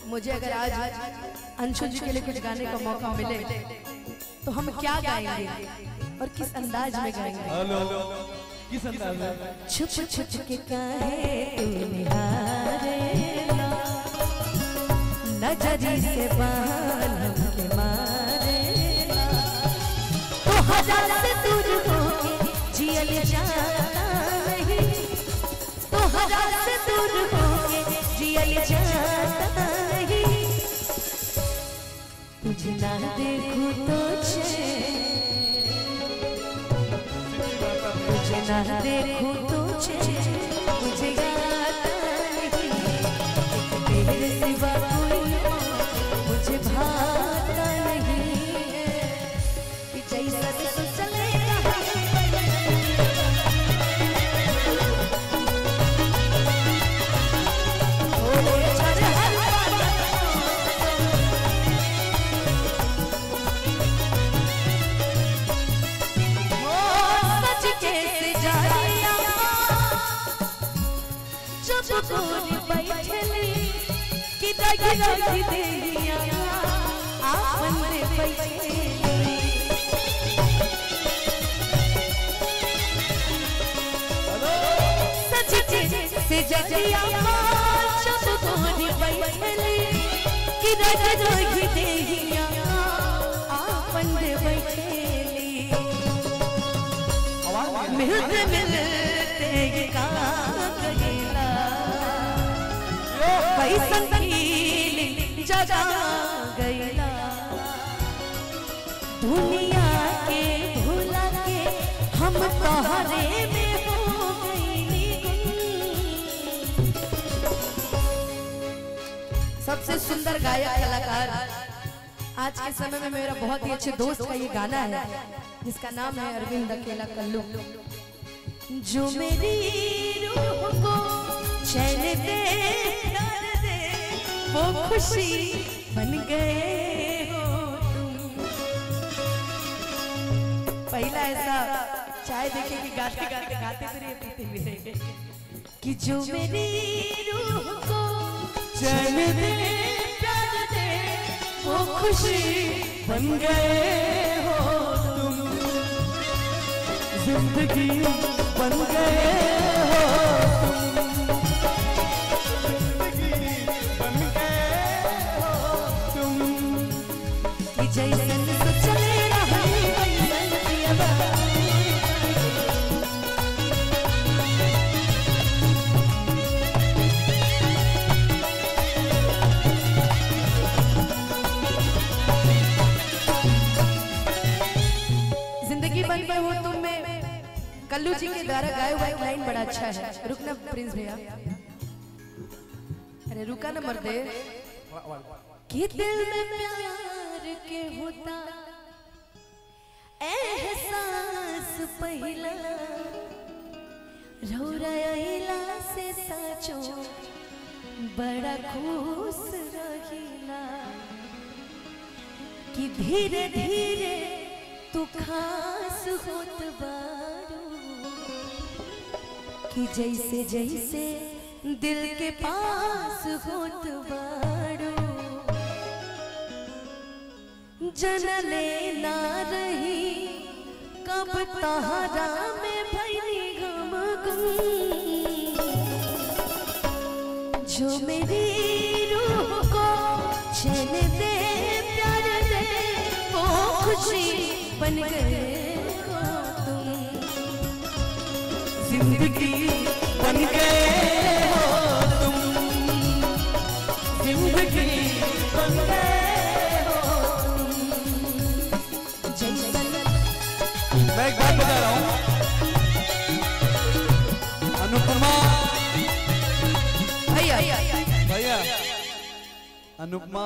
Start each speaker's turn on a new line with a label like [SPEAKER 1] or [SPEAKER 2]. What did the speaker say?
[SPEAKER 1] मुझे अगर आज अंशु जी के लिए कुछ गाने का मौका मिले तो हम क्या गाएंगे और किस अंदाज में गाएंगे?
[SPEAKER 2] हेलो किस अंदाज में?
[SPEAKER 1] छुप छुप के काहे तू निहारे नजरी से बाहर के मारे तो हजार से दूर होके जियल जाता नहीं, तो हजार से दूर होके जियल जाता नहीं। तुझे ना देखूं तो तुझे ना देखूं तो मुझे आता नहीं, तेरे सिवा कोई मुझे भाता नहीं है। जैसा तो चलेगा गोरी बैठली कि दग दग देहिया आपन रे बैठली सच से जजिया जब गोरी बैठली कि दग दग देहिया आपन रे बैठली। मिलते मिलते का जगा गईला दुनिया के भुला के हम तोहरे में हो गईली। सबसे सुंदर गायक कलाकार आज के समय में मेरा बहुत ही अच्छे दोस्त का ये गाना है जिसका नाम है अरविंद अकेला कल्लू। जो मेरी रूह को चैन दे वो खुशी बन गए हो तुम। पहला ऐसा चाय देखे कि गाते गाते गाते फिर पीते मिलेंगे कि जो मेरी रूह को चैन दे प्यार दे वो खुशी बन गए हो तुम। जिंदगी बन गए हो जैसन तो चले रहा जिंदगी बन गए हो तुम में कल्लू जी के द्वारा गाया हुआ एक लाइन बड़ा अच्छा है। रुकना प्रिंस भैया, अरे रुका ना मर्दे। कि दिल में प्यार के होता एहसास पहला रौराइला से साचो बड़ा खुश रहिला। कि धीरे धीरे तू खास होत बारू कि जैसे जैसे दिल के पास होत बारू। जनले ना रही कब तहरा में भैनी गम जो मेरी रूह को चैन दे प्यार दे वो खुशी बन गए हो तुम। जिंदगी बन गए हो तुम, जिंदगी बन गए।
[SPEAKER 2] मैं एक बात बता रहा हूँ, अनुपमा भैया अनुपमा